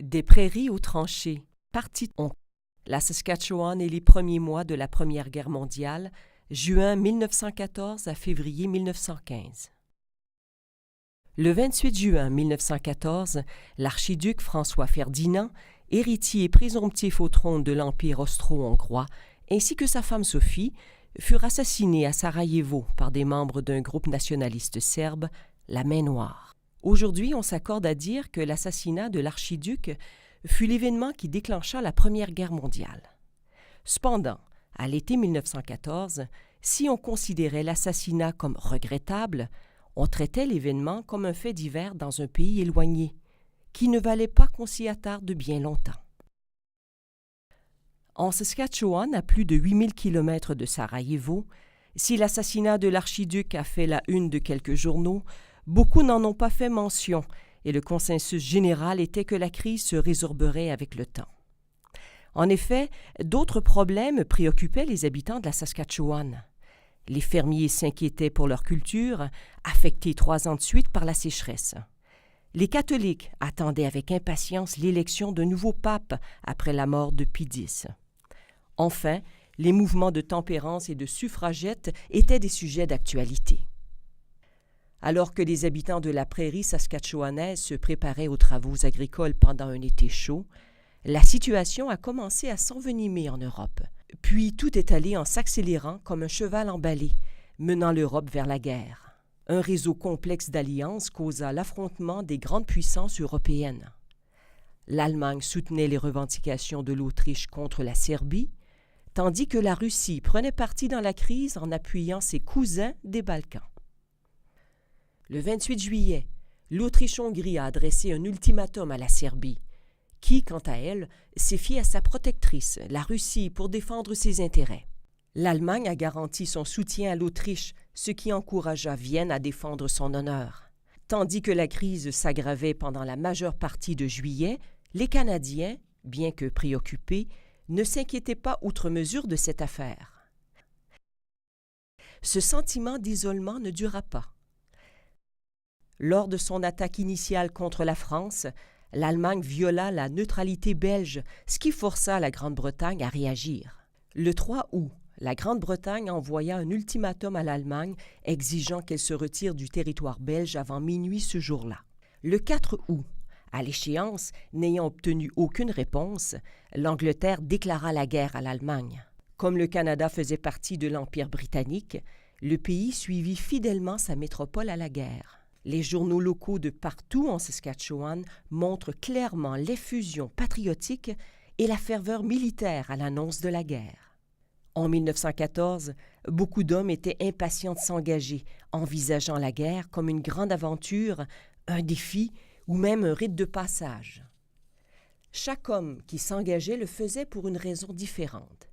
Des prairies aux tranchées, partie 1. La Saskatchewan et les premiers mois de la Première Guerre mondiale, juin 1914 à février 1915. Le 28 juin 1914, l'archiduc François-Ferdinand, héritier présomptif au trône de l'Empire austro-hongrois, ainsi que sa femme Sophie, furent assassinés à Sarajevo par des membres d'un groupe nationaliste serbe, la Main Noire. Aujourd'hui, on s'accorde à dire que l'assassinat de l'archiduc fut l'événement qui déclencha la Première Guerre mondiale. Cependant, à l'été 1914, si on considérait l'assassinat comme regrettable, on traitait l'événement comme un fait divers dans un pays éloigné, qui ne valait pas qu'on s'y attarde bien longtemps. En Saskatchewan, à plus de 8000 km de Sarajevo, si l'assassinat de l'archiduc a fait la une de quelques journaux, beaucoup n'en ont pas fait mention, et le consensus général était que la crise se résorberait avec le temps. En effet, d'autres problèmes préoccupaient les habitants de la Saskatchewan. Les fermiers s'inquiétaient pour leur culture, affectés 3 ans de suite par la sécheresse. Les catholiques attendaient avec impatience l'élection d'un nouveau pape après la mort de Pie X. Enfin, les mouvements de tempérance et de suffragettes étaient des sujets d'actualité. Alors que les habitants de la prairie saskatchewanaise se préparaient aux travaux agricoles pendant un été chaud, la situation a commencé à s'envenimer en Europe. Puis tout est allé en s'accélérant comme un cheval emballé, menant l'Europe vers la guerre. Un réseau complexe d'alliances causa l'affrontement des grandes puissances européennes. L'Allemagne soutenait les revendications de l'Autriche contre la Serbie, tandis que la Russie prenait parti dans la crise en appuyant ses cousins des Balkans. Le 28 juillet, l'Autriche-Hongrie a adressé un ultimatum à la Serbie, qui, quant à elle, s'est fiée à sa protectrice, la Russie, pour défendre ses intérêts. L'Allemagne a garanti son soutien à l'Autriche, ce qui encouragea Vienne à défendre son honneur. Tandis que la crise s'aggravait pendant la majeure partie de juillet, les Canadiens, bien que préoccupés, ne s'inquiétaient pas outre mesure de cette affaire. Ce sentiment d'isolement ne dura pas. Lors de son attaque initiale contre la France, l'Allemagne viola la neutralité belge, ce qui força la Grande-Bretagne à réagir. Le 3 août, la Grande-Bretagne envoya un ultimatum à l'Allemagne exigeant qu'elle se retire du territoire belge avant minuit ce jour-là. Le 4 août, à l'échéance, n'ayant obtenu aucune réponse, l'Angleterre déclara la guerre à l'Allemagne. Comme le Canada faisait partie de l'Empire britannique, le pays suivit fidèlement sa métropole à la guerre. Les journaux locaux de partout en Saskatchewan montrent clairement l'effusion patriotique et la ferveur militaire à l'annonce de la guerre. En 1914, beaucoup d'hommes étaient impatients de s'engager, envisageant la guerre comme une grande aventure, un défi ou même un rite de passage. Chaque homme qui s'engageait le faisait pour une raison différente.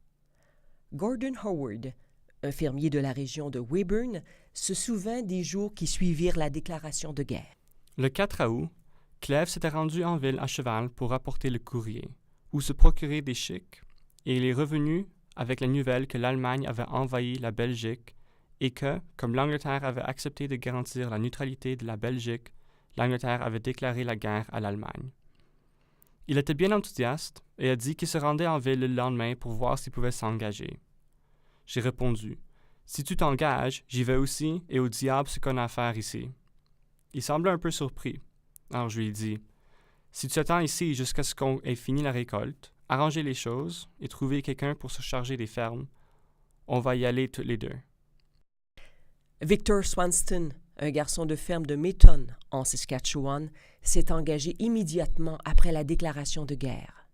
Gordon Howard, un fermier de la région de Weyburn, se souvint des jours qui suivirent la déclaration de guerre. Le 4 août, Clèves s'était rendu en ville à cheval pour apporter le courrier, ou se procurer des chics, et il est revenu avec la nouvelle que l'Allemagne avait envahi la Belgique et que, comme l'Angleterre avait accepté de garantir la neutralité de la Belgique, l'Angleterre avait déclaré la guerre à l'Allemagne. Il était bien enthousiaste et a dit qu'il se rendait en ville le lendemain pour voir s'il pouvait s'engager. J'ai répondu, « Si tu t'engages, j'y vais aussi, et au diable ce qu'on a à faire ici. » Il semblait un peu surpris. Alors je lui ai dit, « Si tu attends ici jusqu'à ce qu'on ait fini la récolte, arranger les choses et trouver quelqu'un pour se charger des fermes, on va y aller tous les deux. » Victor Swanston, un garçon de ferme de Mayton, en Saskatchewan, s'est engagé immédiatement après la déclaration de guerre.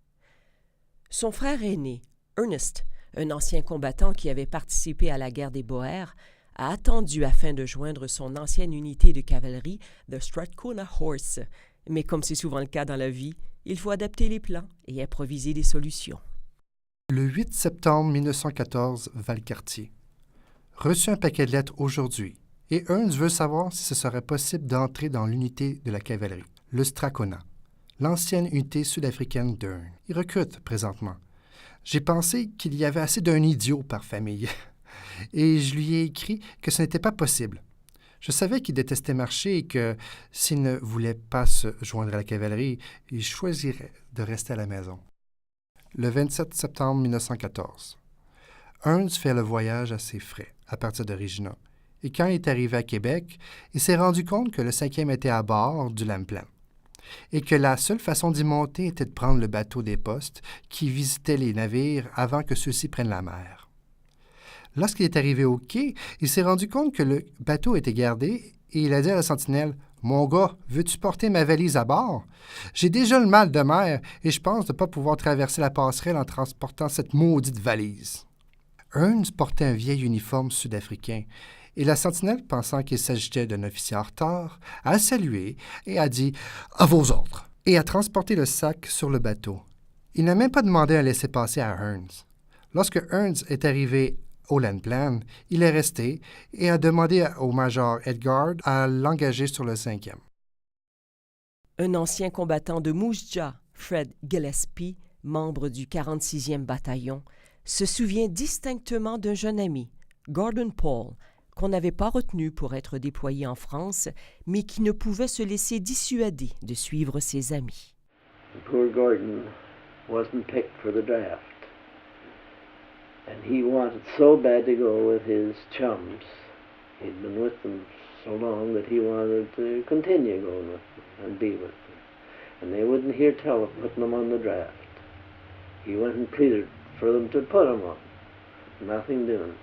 Son frère aîné, Ernest, un ancien combattant qui avait participé à la guerre des Boers, a attendu afin de joindre son ancienne unité de cavalerie, the Strathcona Horse. Mais comme c'est souvent le cas dans la vie, il faut adapter les plans et improviser des solutions. Le 8 septembre 1914, Valcartier. Reçu un paquet de lettres aujourd'hui, et Ernst veut savoir si ce serait possible d'entrer dans l'unité de la cavalerie, le Strathcona, l'ancienne unité sud-africaine d'Earn. Il recrute présentement. J'ai pensé qu'il y avait assez d'un idiot par famille, et je lui ai écrit que ce n'était pas possible. Je savais qu'il détestait marcher et que, s'il ne voulait pas se joindre à la cavalerie, il choisirait de rester à la maison. Le 27 septembre 1914, Hearns fait le voyage à ses frais, à partir de Regina. Et quand il est arrivé à Québec, il s'est rendu compte que le 5e était à bord du Lamplin et que la seule façon d'y monter était de prendre le bateau des postes qui visitait les navires avant que ceux-ci prennent la mer. Lorsqu'il est arrivé au quai, il s'est rendu compte que le bateau était gardé et il a dit à la sentinelle « Mon gars, veux-tu porter ma valise à bord? J'ai déjà le mal de mer et je pense ne pas pouvoir traverser la passerelle en transportant cette maudite valise. » Hearns portait un vieil uniforme sud-africain et la sentinelle, pensant qu'il s'agissait d'un officier en retard, a salué et a dit « À vos ordres » et a transporté le sac sur le bateau. Il n'a même pas demandé un laissez-passer à Hearns. Lorsque Hearns est arrivé au Lamplin, il est resté et a demandé au major Edgard à l'engager sur le 5e. Un ancien combattant de Moose Jaw, Fred Gillespie, membre du 46e bataillon, se souvient distinctement d'un jeune ami, Gordon Paul, qu'on n'avait pas retenu pour être déployé en France, mais qui ne pouvait se laisser dissuader de suivre ses amis. Poor Gordon wasn't picked for the draft. And he wanted so bad to go with his chums. He'd been with them so long that he wanted to continue going with them and be with them. And they wouldn't hear tell of putting him on the draft. He went and pleaded for them to put him on. Nothing doing.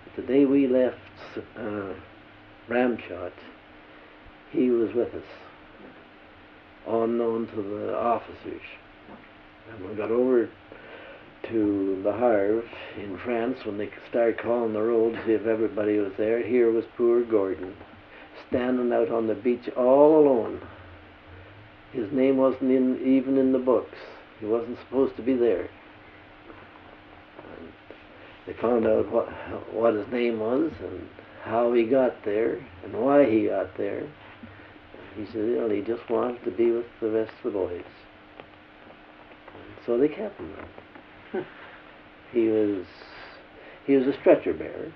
But the day we left Ramshot, he was with us, unknown to the officers. And we got over to Le Havre in France when they started calling the roll to see if everybody was there. Here was poor Gordon, standing out on the beach all alone. His name wasn't even in the books. He wasn't supposed to be there. And they found out what his name was and how he got there and why he got there. He said, well, he just wanted to be with the rest of the boys. And so they kept him there. He was a stretcher bearer,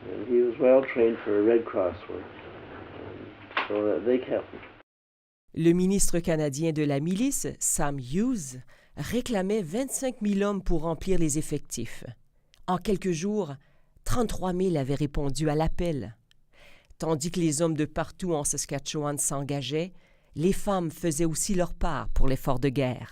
and he was well trained for a Red Cross work, and so they kept him. Le ministre canadien de la milice, Sam Hughes, réclamait 25 000 hommes pour remplir les effectifs. En quelques jours, 33 000 avaient répondu à l'appel. Tandis que les hommes de partout en Saskatchewan s'engageaient, les femmes faisaient aussi leur part pour l'effort de guerre.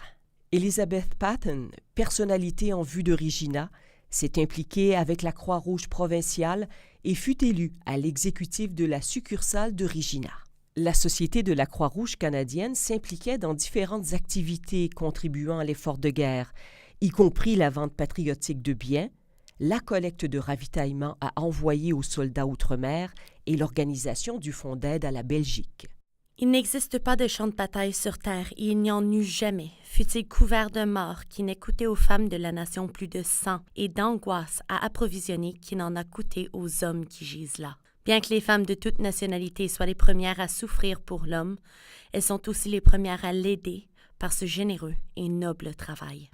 Elizabeth Patton, personnalité en vue de Regina, s'est impliquée avec la Croix-Rouge provinciale et fut élue à l'exécutif de la succursale de Regina. La Société de la Croix-Rouge canadienne s'impliquait dans différentes activités contribuant à l'effort de guerre, y compris la vente patriotique de biens, la collecte de ravitaillement à envoyer aux soldats outre-mer et l'organisation du Fonds d'aide à la Belgique. Il n'existe pas de champ de bataille sur terre et il n'y en eut jamais, fut-il couvert de morts, qui n'ait coûté aux femmes de la nation plus de sang et d'angoisse à approvisionner qui n'en a coûté aux hommes qui gisent là. Bien que les femmes de toute nationalité soient les premières à souffrir pour l'homme, elles sont aussi les premières à l'aider par ce généreux et noble travail.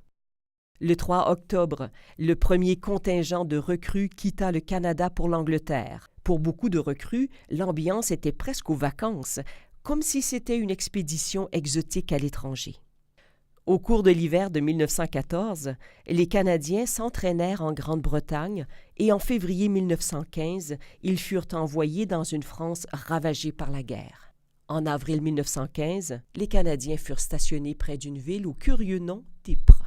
Le 3 octobre, le premier contingent de recrues quitta le Canada pour l'Angleterre. Pour beaucoup de recrues, l'ambiance était presque aux vacances, comme si c'était une expédition exotique à l'étranger. Au cours de l'hiver de 1914, les Canadiens s'entraînèrent en Grande-Bretagne et en février 1915, ils furent envoyés dans une France ravagée par la guerre. En avril 1915, les Canadiens furent stationnés près d'une ville au curieux nom d'Ypres.